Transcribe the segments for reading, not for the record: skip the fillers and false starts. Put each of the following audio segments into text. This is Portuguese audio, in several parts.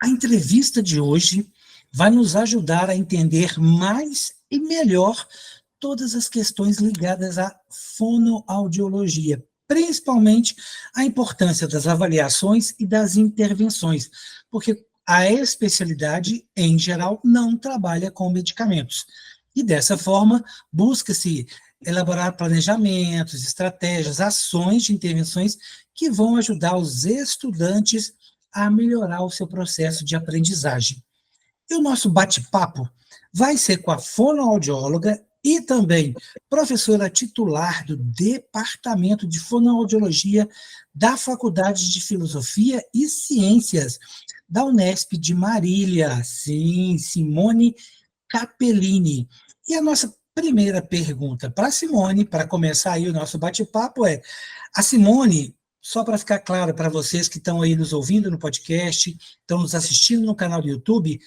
A entrevista de hoje vai nos ajudar a entender mais e melhor todas as questões ligadas à fonoaudiologia, principalmente a importância das avaliações e das intervenções, porque a especialidade, em geral, não trabalha com medicamentos. E dessa forma, busca-se elaborar planejamentos, estratégias, ações de intervenções que vão ajudar os estudantes a melhorar o seu processo de aprendizagem. E o nosso bate-papo vai ser com a fonoaudióloga e também professora titular do Departamento de Fonoaudiologia da Faculdade de Filosofia e Ciências da Unesp de Marília, sim, Simone Capellini. E a nossa primeira pergunta para a Simone, para começar aí o nosso bate-papo, é: a Simone, só para ficar claro para vocês que estão aí nos ouvindo no podcast, estão nos assistindo no canal do YouTube,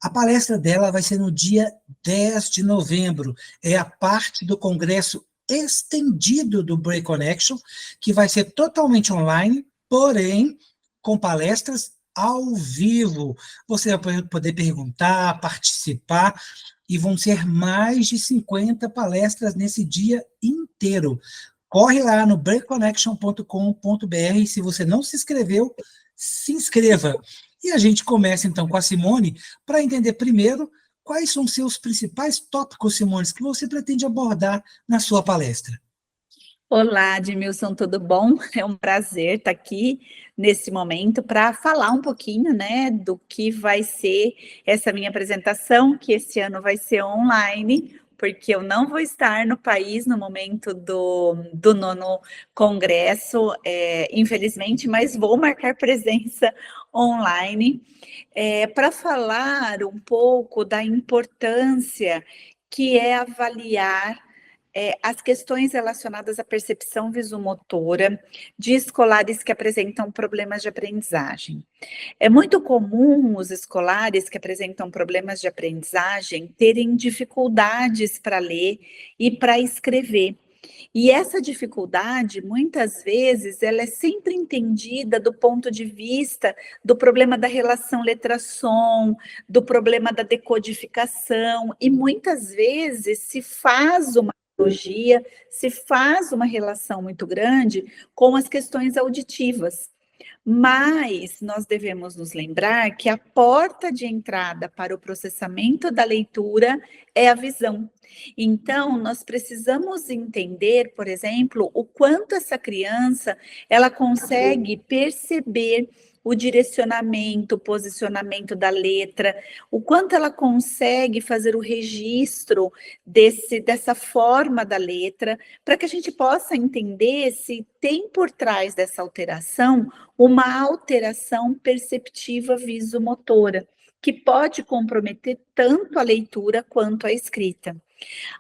a palestra dela vai ser no dia 10 de novembro. É a parte do congresso estendido do Brain Connection, que vai ser totalmente online, porém com palestras ao vivo. Você vai poder perguntar, participar, e vão ser mais de 50 palestras nesse dia inteiro. Corre lá no brainconnection.com.br, se você não se inscreveu, se inscreva. E a gente começa, então, com a Simone, para entender primeiro quais são seus principais tópicos, Simone, que você pretende abordar na sua palestra. Olá, Edmilson, tudo bom? É um prazer estar aqui nesse momento para falar um pouquinho, né, do que vai ser essa minha apresentação, que esse ano vai ser online, porque eu não vou estar no país no momento do nono congresso, infelizmente, mas vou marcar presença online para falar um pouco da importância que é avaliar as questões relacionadas à percepção visomotora de escolares que apresentam problemas de aprendizagem. É muito comum os escolares que apresentam problemas de aprendizagem terem dificuldades para ler e para escrever. E essa dificuldade, muitas vezes, ela é sempre entendida do ponto de vista do problema da relação letra-som, do problema da decodificação, e muitas vezes se faz uma analogia, se faz uma relação muito grande com as questões auditivas. Mas nós devemos nos lembrar que a porta de entrada para o processamento da leitura é a visão. Então, nós precisamos entender, por exemplo, o quanto essa criança ela consegue perceber o direcionamento, o posicionamento da letra, o quanto ela consegue fazer o registro dessa forma da letra, para que a gente possa entender se tem por trás dessa alteração uma alteração perceptiva visomotora, que pode comprometer tanto a leitura quanto a escrita.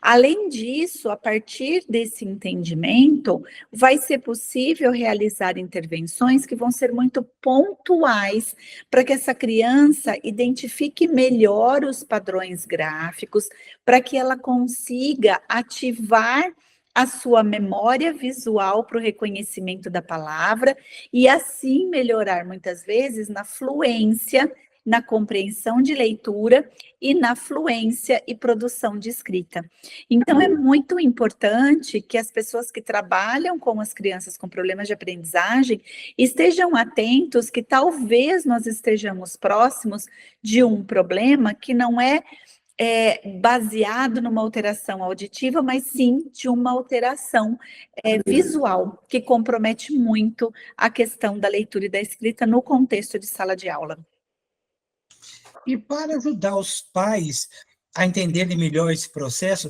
Além disso, a partir desse entendimento, vai ser possível realizar intervenções que vão ser muito pontuais para que essa criança identifique melhor os padrões gráficos, para que ela consiga ativar a sua memória visual para o reconhecimento da palavra e assim melhorar muitas vezes na fluência, na compreensão de leitura e na fluência e produção de escrita. Então, é muito importante que as pessoas que trabalham com as crianças com problemas de aprendizagem estejam atentos que talvez nós estejamos próximos de um problema que não é baseado numa alteração auditiva, mas sim de uma alteração visual, que compromete muito a questão da leitura e da escrita no contexto de sala de aula. E para ajudar os pais a entenderem melhor esse processo,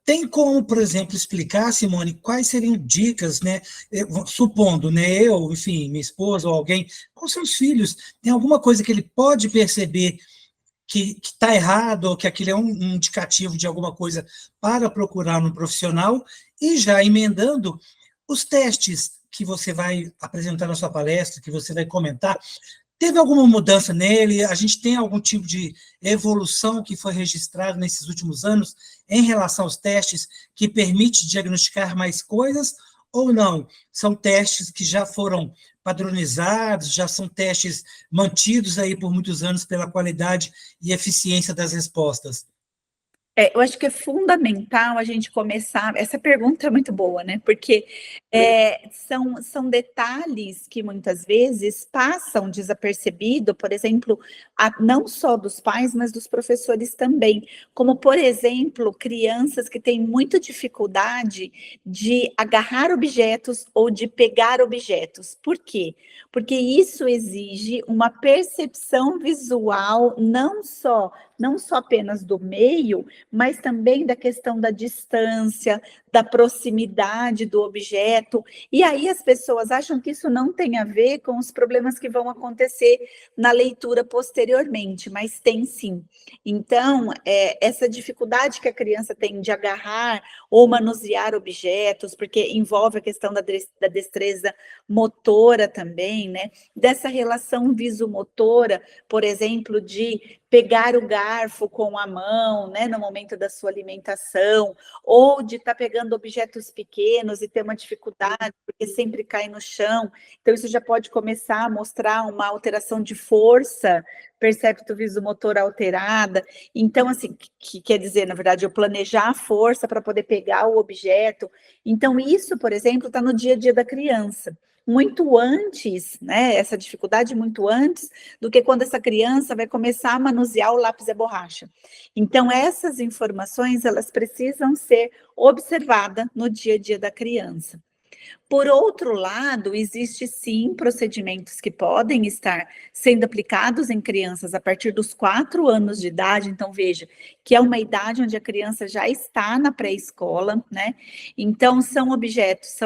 tem como, por exemplo, explicar, Simone, quais seriam dicas, né? Supondo, né, eu, enfim, minha esposa ou alguém, com seus filhos, tem alguma coisa que ele pode perceber que está errado, ou que aquilo é um indicativo de alguma coisa para procurar um profissional, e já emendando os testes que você vai apresentar na sua palestra, que você vai comentar. Teve alguma mudança nele? A gente tem algum tipo de evolução que foi registrado nesses últimos anos em relação aos testes que permite diagnosticar mais coisas? ou não? São testes que já foram padronizados, já são testes mantidos aí por muitos anos pela qualidade e eficiência das respostas? Eu acho que é fundamental a gente começar. Essa pergunta é muito boa, né? Porque são detalhes que muitas vezes passam desapercebido, por exemplo, não só dos pais, mas dos professores também. Como, por exemplo, crianças que têm muita dificuldade de agarrar objetos ou de pegar objetos. Por quê? Porque isso exige uma percepção visual, não só apenas do meio, mas também da questão da distância, da proximidade do objeto. E aí as pessoas acham que isso não tem a ver com os problemas que vão acontecer na leitura posteriormente, mas tem sim. Então, essa dificuldade que a criança tem de agarrar ou manusear objetos, porque envolve a questão da destreza motora também, né? Dessa relação visomotora, por exemplo, de pegar o garfo com a mão, né, no momento da sua alimentação, ou de estar pegando objetos pequenos e ter uma dificuldade, porque sempre cai no chão. Então, isso já pode começar a mostrar uma alteração de força, percepto-visomotora alterada. Então, assim, que quer dizer, na verdade, eu planejar a força para poder pegar o objeto. Então, isso, por exemplo, está no dia a dia da criança. Muito antes, né, essa dificuldade muito antes do que quando essa criança vai começar a manusear o lápis e a borracha. Então, essas informações, elas precisam ser observadas no dia a dia da criança. Por outro lado, existe sim procedimentos que podem estar sendo aplicados em crianças a partir dos 4 anos de idade. Então, veja, que é uma idade onde a criança já está na pré-escola, né? Então, são objetos,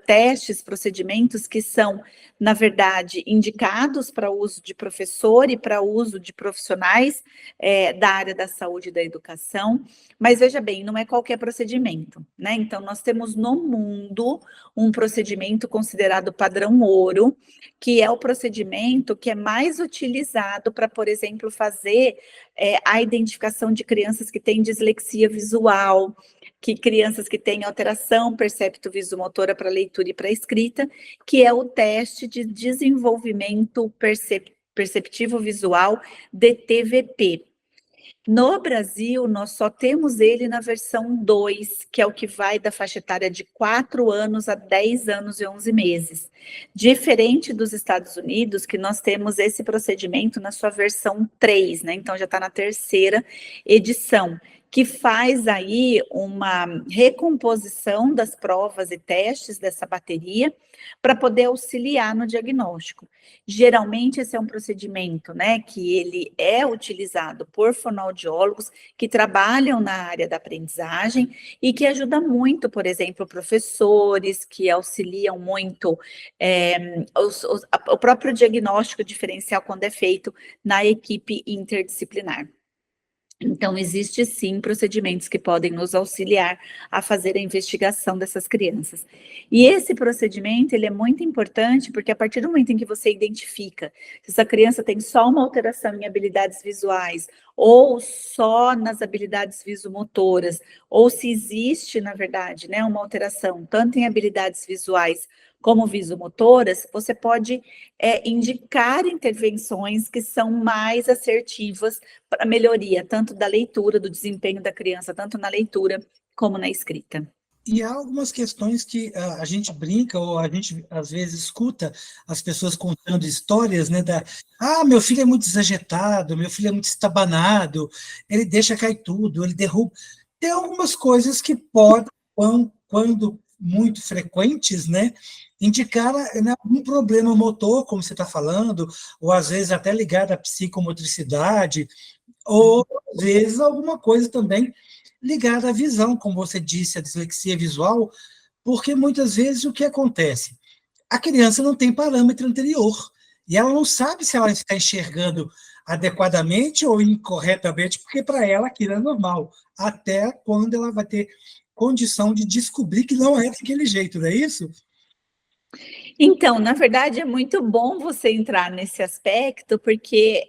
testes, procedimentos que são, na verdade, indicados para uso de professor e para uso de profissionais da área da saúde e da educação. Mas veja bem, não é qualquer procedimento, né? Então, nós temos no mundo um procedimento considerado padrão ouro, que é o procedimento que é mais utilizado para, por exemplo, fazer a identificação de crianças que têm dislexia visual, que crianças que têm alteração percepto-visomotora para leitura e para escrita, que é o teste de desenvolvimento perceptivo visual, DTVP. No Brasil, nós só temos ele na versão 2, que é o que vai da faixa etária de 4 anos a 10 anos e 11 meses. Diferente dos Estados Unidos, que nós temos esse procedimento na sua versão 3, né? Então já está na 3ª edição, que faz aí uma recomposição das provas e testes dessa bateria para poder auxiliar no diagnóstico. Geralmente esse é um procedimento, né, que ele é utilizado por fonoaudiólogos que trabalham na área da aprendizagem e que ajuda muito, por exemplo, professores, que auxiliam muito o próprio diagnóstico diferencial quando é feito na equipe interdisciplinar. Então, existe sim procedimentos que podem nos auxiliar a fazer a investigação dessas crianças. E esse procedimento, ele é muito importante, porque a partir do momento em que você identifica se essa criança tem só uma alteração em habilidades visuais, ou só nas habilidades visomotoras, ou se existe, na verdade, né, uma alteração tanto em habilidades visuais como visomotoras, você pode indicar intervenções que são mais assertivas para a melhoria, tanto da leitura, do desempenho da criança, tanto na leitura como na escrita. E há algumas questões que a gente brinca, ou a gente, às vezes, escuta as pessoas contando histórias, né, meu filho é muito desajeitado, meu filho é muito estabanado, ele deixa cair tudo, ele derruba. Tem algumas coisas que podem, quando muito frequentes, né, indicar, né, algum problema motor, como você está falando, ou às vezes até ligado à psicomotricidade, ou às vezes alguma coisa também ligada à visão, como você disse, a dislexia visual, porque muitas vezes o que acontece? A criança não tem parâmetro anterior, e ela não sabe se ela está enxergando adequadamente ou incorretamente, porque para ela aquilo é normal, até quando ela vai ter condição de descobrir que não é daquele jeito, não é isso? Então, na verdade, é muito bom você entrar nesse aspecto, porque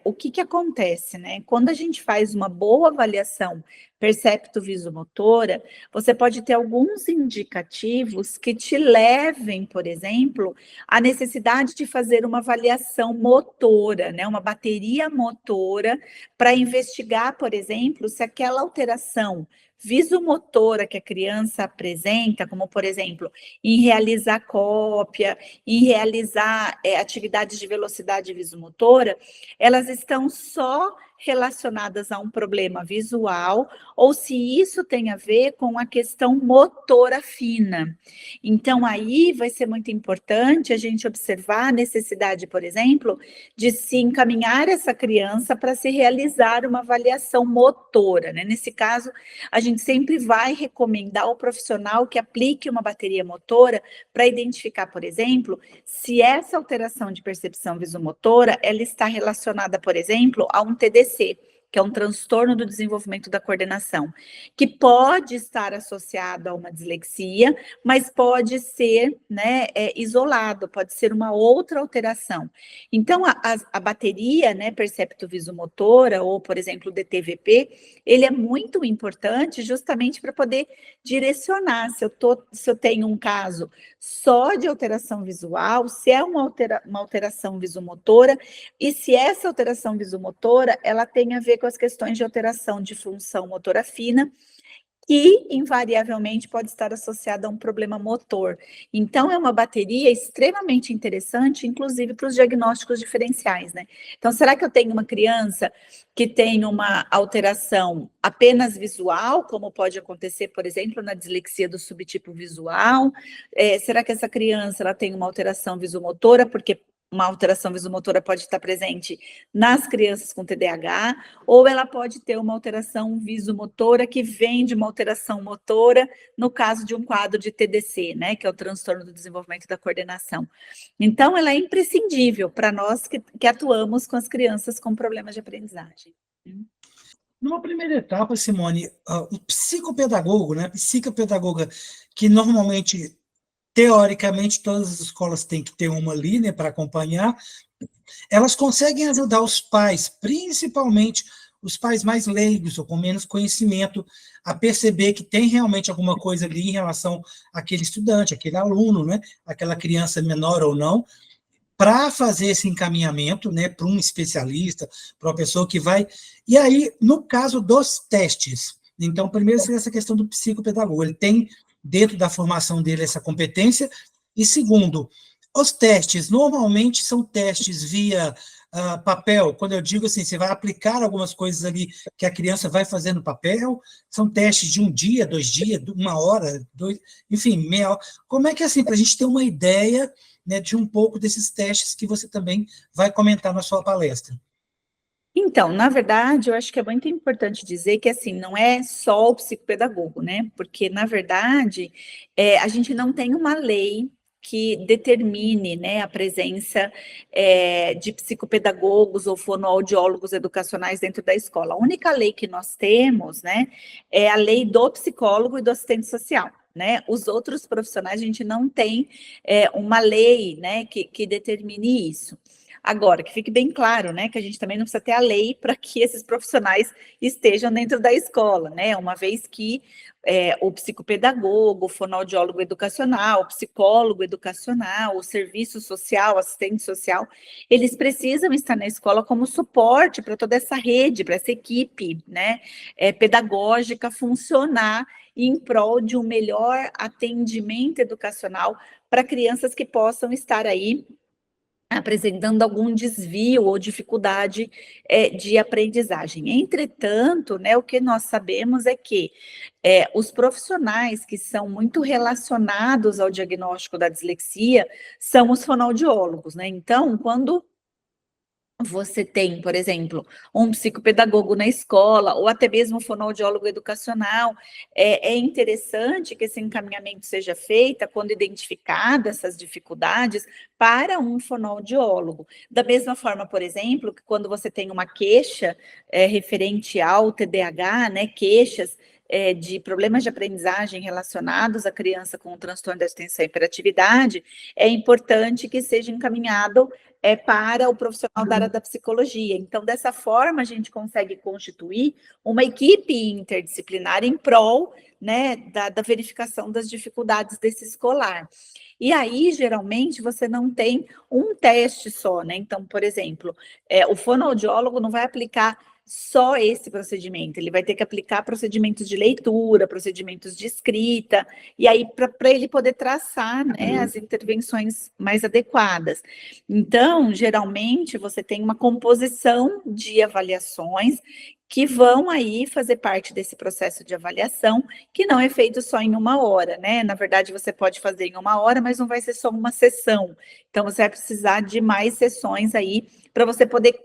o que que acontece, né? Quando a gente faz uma boa avaliação percepto-visomotora, você pode ter alguns indicativos que te levem, por exemplo, à necessidade de fazer uma avaliação motora, né? Uma bateria motora para investigar, por exemplo, se aquela alteração visomotora que a criança apresenta, como por exemplo, em realizar cópia, em realizar atividades de velocidade visomotora, elas estão só relacionadas a um problema visual ou se isso tem a ver com a questão motora fina. Então, aí vai ser muito importante a gente observar a necessidade, por exemplo, de se encaminhar essa criança para se realizar uma avaliação motora, né? Nesse caso, a gente sempre vai recomendar ao profissional que aplique uma bateria motora para identificar, por exemplo, se essa alteração de percepção visomotora, ela está relacionada, por exemplo, a um TDC, que é um transtorno do desenvolvimento da coordenação, que pode estar associado a uma dislexia, mas pode ser, né, isolado, pode ser uma outra alteração. Então, a bateria, né, percepto-visomotora, ou, por exemplo, o DTVP, ele é muito importante justamente para poder direcionar se eu tenho um caso só de alteração visual, se é uma alteração visomotora, e se essa alteração visomotora, ela tem a ver com as questões de alteração de função motora fina, que invariavelmente pode estar associada a um problema motor. Então, é uma bateria extremamente interessante, inclusive para os diagnósticos diferenciais, né? Então, será que eu tenho uma criança que tem uma alteração apenas visual, como pode acontecer, por exemplo, na dislexia do subtipo visual? Será que essa criança ela tem uma alteração visomotora, porque uma alteração visomotora pode estar presente nas crianças com TDAH, ou ela pode ter uma alteração visomotora que vem de uma alteração motora, no caso de um quadro de TDC, né, que é o transtorno do desenvolvimento da coordenação. Então, ela é imprescindível para nós que atuamos com as crianças com problemas de aprendizagem. Numa primeira etapa, Simone, o psicopedagogo, né, a psicopedagoga, que normalmente, teoricamente, todas as escolas têm que ter uma ali, né, para acompanhar, elas conseguem ajudar os pais, principalmente os pais mais leigos ou com menos conhecimento, a perceber que tem realmente alguma coisa ali em relação àquele estudante, aquele aluno, né, aquela criança menor ou não, para fazer esse encaminhamento, né, para um especialista, para uma pessoa que vai... E aí, no caso dos testes, então, primeiro seria essa questão do psicopedagogo, ele tem dentro da formação dele essa competência, e segundo, os testes, normalmente são testes via papel, quando eu digo assim, você vai aplicar algumas coisas ali que a criança vai fazer no papel, são testes de 1 dia, 2 dias, 1 hora, 2, enfim, meia hora. Como é que é assim, para a gente ter uma ideia, né, de um pouco desses testes que você também vai comentar na sua palestra? Então, na verdade, eu acho que é muito importante dizer que, assim, não é só o psicopedagogo, né? Porque, na verdade, a gente não tem uma lei que determine, né, a presença de psicopedagogos ou fonoaudiólogos educacionais dentro da escola. A única lei que nós temos, né, é a lei do psicólogo e do assistente social. Né? Os outros profissionais, a gente não tem uma lei, né, que determine isso. Agora, que fique bem claro, né, que a gente também não precisa ter a lei para que esses profissionais estejam dentro da escola, né, uma vez que o psicopedagogo, o fonoaudiólogo educacional, o psicólogo educacional, o serviço social, assistente social, eles precisam estar na escola como suporte para toda essa rede, para essa equipe, né, pedagógica funcionar em prol de um melhor atendimento educacional para crianças que possam estar aí apresentando algum desvio ou dificuldade de aprendizagem. Entretanto, né, o que nós sabemos é que os profissionais que são muito relacionados ao diagnóstico da dislexia são os fonoaudiólogos, né? Então, quando você tem, por exemplo, um psicopedagogo na escola, ou até mesmo um fonoaudiólogo educacional, é interessante que esse encaminhamento seja feito quando identificadas essas dificuldades para um fonoaudiólogo. Da mesma forma, por exemplo, que quando você tem uma queixa referente ao TDAH, né, queixas de problemas de aprendizagem relacionados à criança com transtorno da atenção e hiperatividade, é importante que seja encaminhado para o profissional da área da psicologia. Então, dessa forma, a gente consegue constituir uma equipe interdisciplinar em prol, né, da verificação das dificuldades desse escolar. E aí, geralmente, você não tem um teste só, né? Então, por exemplo, o fonoaudiólogo não vai aplicar só esse procedimento, ele vai ter que aplicar procedimentos de leitura, procedimentos de escrita, e aí para ele poder traçar, né, as intervenções mais adequadas. Então, geralmente, você tem uma composição de avaliações que vão aí fazer parte desse processo de avaliação, que não é feito só em 1 hora, né? Na verdade, você pode fazer em 1 hora, mas não vai ser só uma sessão. Então, você vai precisar de mais sessões aí para você poder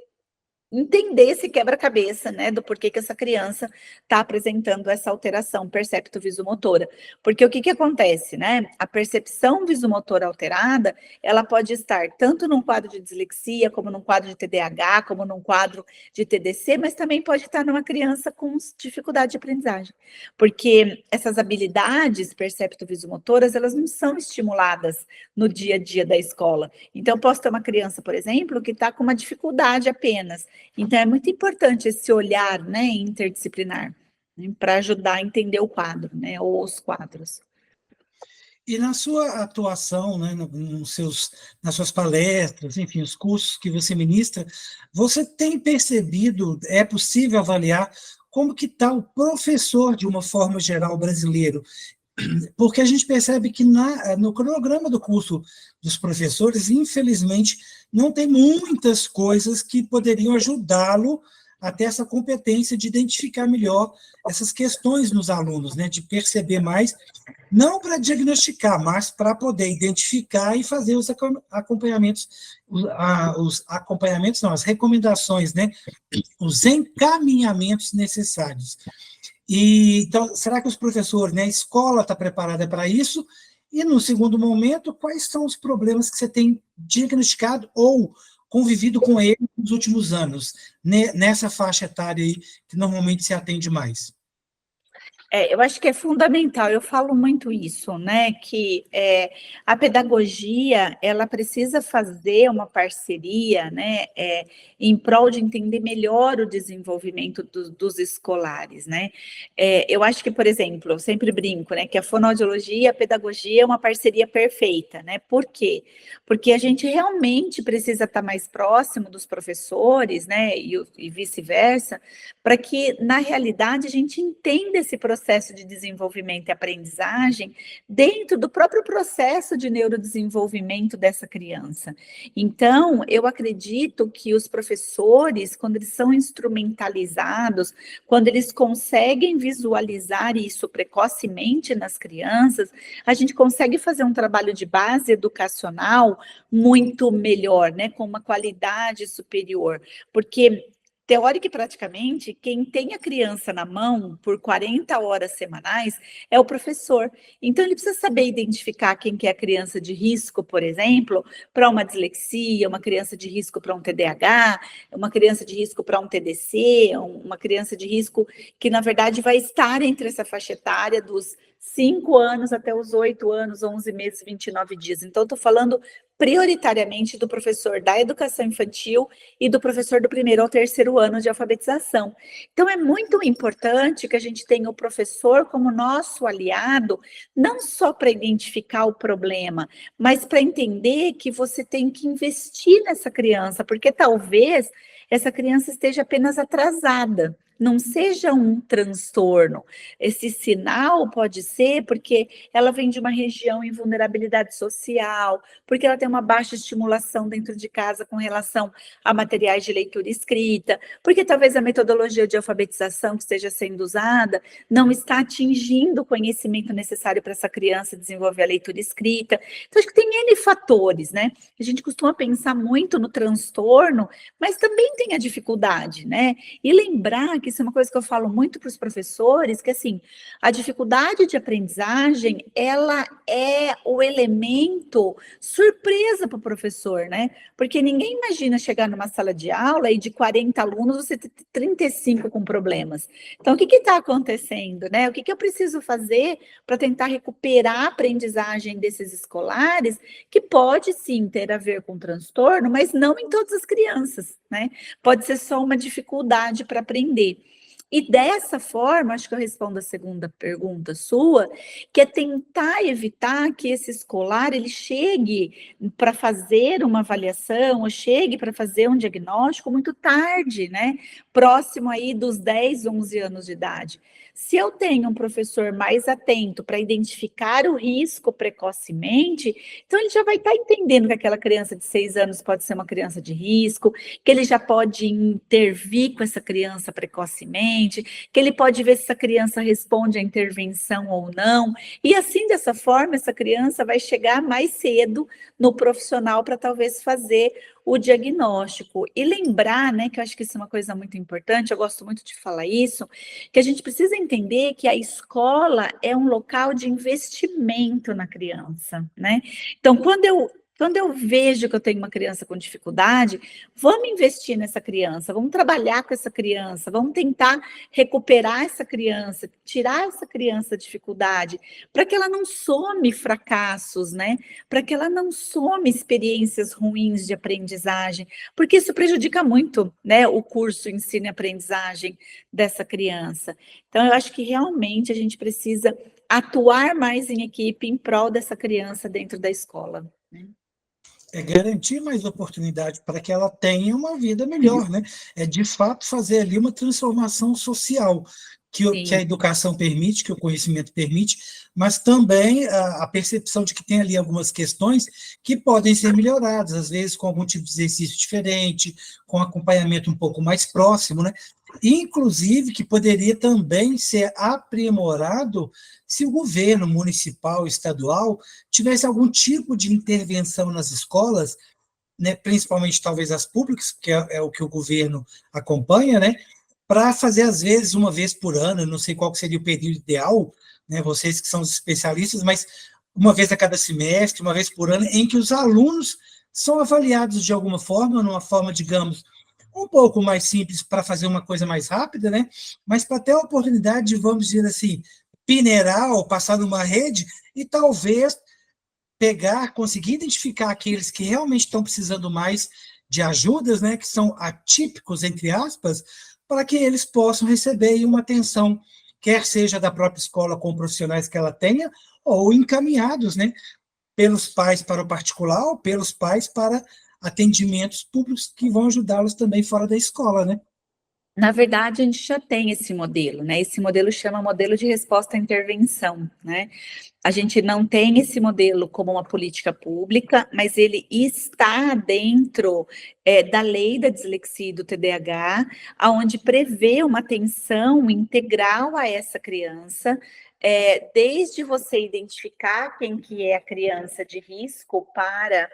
entender esse quebra-cabeça, né, do porquê que essa criança está apresentando essa alteração percepto-visomotora. Porque o que acontece, né? A percepção visomotora alterada, ela pode estar tanto num quadro de dislexia, como num quadro de TDAH, como num quadro de TDC, mas também pode estar numa criança com dificuldade de aprendizagem. Porque essas habilidades percepto-visomotoras, elas não são estimuladas no dia a dia da escola. Então, eu posso ter uma criança, por exemplo, que está com uma dificuldade apenas. Então, é muito importante esse olhar, né, interdisciplinar, né, para ajudar a entender o quadro, né, ou os quadros. E na sua atuação, né, nas suas palestras, enfim, os cursos que você ministra, você tem percebido, é possível avaliar como que está o professor, de uma forma geral, brasileiro? Porque a gente percebe que no cronograma do curso dos professores, infelizmente, não tem muitas coisas que poderiam ajudá-lo a ter essa competência de identificar melhor essas questões nos alunos, né, de perceber mais, não para diagnosticar, mas para poder identificar e fazer os acompanhamentos, as recomendações, né, os encaminhamentos necessários. E, então, será que os professores, né, a escola está preparada para isso? E, no segundo momento, quais são os problemas que você tem diagnosticado ou convivido com eles nos últimos anos, nessa faixa etária aí que normalmente se atende mais? Eu acho que é fundamental, eu falo muito isso, né, que a pedagogia, ela precisa fazer uma parceria, né, em prol de entender melhor o desenvolvimento dos escolares, né. Eu acho que, por exemplo, eu sempre brinco, né, que a fonoaudiologia e a pedagogia é uma parceria perfeita, né, por quê? Porque a gente realmente precisa estar mais próximo dos professores, né, e vice-versa, para que, na realidade, a gente entenda esse processo de desenvolvimento e aprendizagem dentro do próprio processo de neurodesenvolvimento dessa criança. Então, eu acredito que os professores, quando eles são instrumentalizados, quando eles conseguem visualizar isso precocemente nas crianças, a gente consegue fazer um trabalho de base educacional muito melhor, né, com uma qualidade superior, porque teórica e praticamente, quem tem a criança na mão por 40 horas semanais é o professor. Então, ele precisa saber identificar quem que é a criança de risco, por exemplo, para uma dislexia, uma criança de risco para um TDAH, uma criança de risco para um TDC, uma criança de risco que, na verdade, vai estar entre essa faixa etária dos 5 anos até os 8 anos, 11 meses, 29 dias. Então, estou falando prioritariamente do professor da educação infantil e do professor do 1º ao 3º ano de alfabetização. Então, é muito importante que a gente tenha o professor como nosso aliado, não só para identificar o problema, mas para entender que você tem que investir nessa criança, porque talvez essa criança esteja apenas atrasada, não seja um transtorno. Esse sinal pode ser porque ela vem de uma região em vulnerabilidade social, porque ela tem uma baixa estimulação dentro de casa com relação a materiais de leitura e escrita, porque talvez a metodologia de alfabetização que esteja sendo usada não está atingindo o conhecimento necessário para essa criança desenvolver a leitura e escrita. Então, acho que tem N fatores, né? A gente costuma pensar muito no transtorno, mas também tem a dificuldade, né? E lembrar que isso é uma coisa que eu falo muito para os professores, que assim, a dificuldade de aprendizagem, ela é o elemento surpresa para o professor, né? Porque ninguém imagina chegar numa sala de aula e de 40 alunos você ter 35 com problemas. Então, o que está acontecendo, né? O que eu preciso fazer para tentar recuperar a aprendizagem desses escolares, que pode sim ter a ver com transtorno, mas não em todas as crianças, né? Pode ser só uma dificuldade para aprender. E dessa forma, acho que eu respondo a segunda pergunta sua, que é tentar evitar que esse escolar ele chegue para fazer uma avaliação, ou chegue para fazer um diagnóstico muito tarde, né? Próximo aí dos 10, 11 anos de idade. Se eu tenho um professor mais atento para identificar o risco precocemente, então ele já vai estar entendendo que aquela criança de 6 anos pode ser uma criança de risco, que ele já pode intervir com essa criança precocemente, que ele pode ver se essa criança responde à intervenção ou não, e assim, dessa forma, essa criança vai chegar mais cedo no profissional para talvez fazer o diagnóstico. E lembrar, né, que eu acho que isso é uma coisa muito importante, eu gosto muito de falar isso, que a gente precisa entender que a escola é um local de investimento na criança, né? Então, quando eu vejo que eu tenho uma criança com dificuldade, vamos investir nessa criança, vamos trabalhar com essa criança, vamos tentar recuperar essa criança, tirar essa criança da dificuldade, para que ela não some fracassos, né? Para que ela não some experiências ruins de aprendizagem, porque isso prejudica muito, né, o curso ensino e aprendizagem dessa criança. Então, eu acho que realmente a gente precisa atuar mais em equipe em prol dessa criança dentro da escola, né? É garantir mais oportunidade para que ela tenha uma vida melhor, né? É de fato fazer ali uma transformação social que a Sim. educação permite, que o conhecimento permite, mas também a percepção de que tem ali algumas questões que podem ser melhoradas, às vezes com algum tipo de exercício diferente, com acompanhamento um pouco mais próximo, né? Inclusive que poderia também ser aprimorado se o governo municipal, estadual, tivesse algum tipo de intervenção nas escolas, né, principalmente talvez as públicas, que é o que o governo acompanha, né, para fazer, às vezes, uma vez por ano, eu não sei qual seria o período ideal, né, vocês que são os especialistas, mas uma vez a cada semestre, uma vez por ano, em que os alunos são avaliados de alguma forma, numa forma, digamos, um pouco mais simples para fazer uma coisa mais rápida, né, mas para ter a oportunidade de, vamos dizer assim, peneirar ou passar numa rede e talvez pegar, conseguir identificar aqueles que realmente estão precisando mais de ajudas, né, que são atípicos, entre aspas, para que eles possam receber uma atenção, quer seja da própria escola com profissionais que ela tenha, ou encaminhados, né, pelos pais para o particular, ou pelos pais para atendimentos públicos que vão ajudá-los também fora da escola, né? Na verdade, a gente já tem esse modelo, né? Esse modelo chama modelo de resposta à intervenção, né? A gente não tem esse modelo como uma política pública, mas ele está dentro da lei da dislexia e do TDAH, onde prevê uma atenção integral a essa criança, desde você identificar quem que é a criança de risco para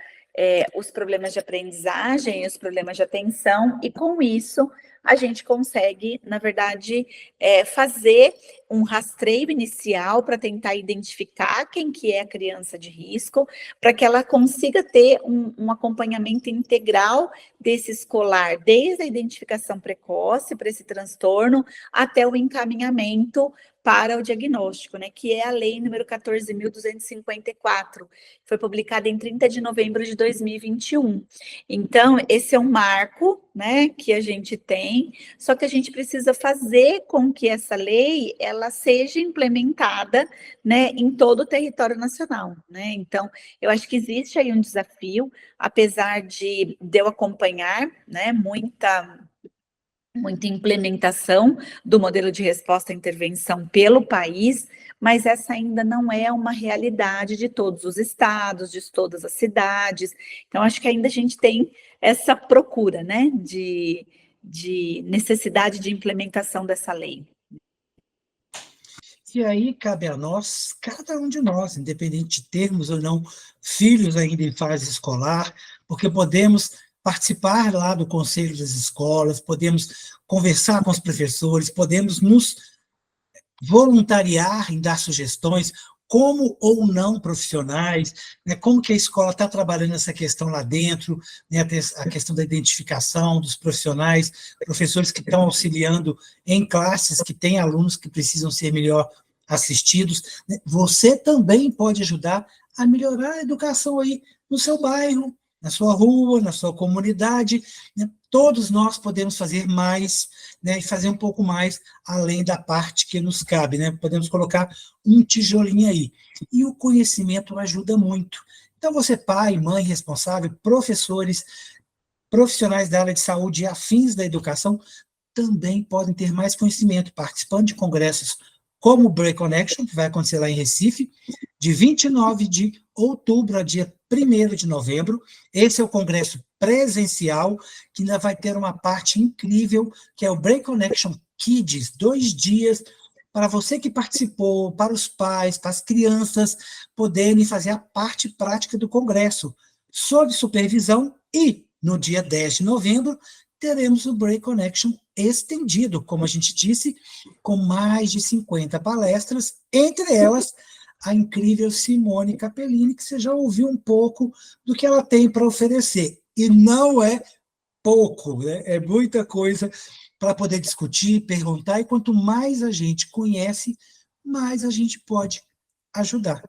os problemas de aprendizagem, os problemas de atenção, e com isso a gente consegue, na verdade, fazer um rastreio inicial para tentar identificar quem que é a criança de risco, para que ela consiga ter um acompanhamento integral desse escolar, desde a identificação precoce para esse transtorno, até o encaminhamento para o diagnóstico, né, que é a lei número 14.254, foi publicada em 30 de novembro de 2021. Então, esse é um marco, né, que a gente tem, só que a gente precisa fazer com que essa lei ela seja implementada, né, em todo o território nacional, né? Então, eu acho que existe aí um desafio, apesar de eu acompanhar, né, muita implementação do modelo de resposta à intervenção pelo país, mas essa ainda não é uma realidade de todos os estados, de todas as cidades. Então, acho que ainda a gente tem essa procura, né, de necessidade de implementação dessa lei. E aí cabe a nós, cada um de nós, independente de termos ou não filhos ainda em fase escolar, porque podemos participar lá do conselho das escolas, podemos conversar com os professores, podemos nos voluntariar em dar sugestões, como ou não profissionais, né, como que a escola está trabalhando essa questão lá dentro, né, a questão da identificação dos profissionais, professores que estão auxiliando em classes que têm alunos que precisam ser melhor assistidos. Né. Você também pode ajudar a melhorar a educação aí no seu bairro, na sua rua, na sua comunidade, né. Todos nós podemos fazer mais, né, e fazer um pouco mais além da parte que nos cabe, né? Podemos colocar um tijolinho aí. E o conhecimento ajuda muito. Então, você, pai, mãe, responsável, professores, profissionais da área de saúde e afins da educação, também podem ter mais conhecimento, participando de congressos como o Break Connection, que vai acontecer lá em Recife, de 29 de outubro a dia 1º de novembro. Esse é o congresso presencial, que ainda vai ter uma parte incrível, que é o Break Connection Kids, 2 dias, para você que participou, para os pais, para as crianças, poderem fazer a parte prática do congresso, sob supervisão, e no dia 10 de novembro, teremos o Break Connection estendido, como a gente disse, com mais de 50 palestras, entre elas a incrível Simone Capellini, que você já ouviu um pouco do que ela tem para oferecer. E não é pouco, né? É muita coisa para poder discutir, perguntar, e quanto mais a gente conhece, mais a gente pode ajudar.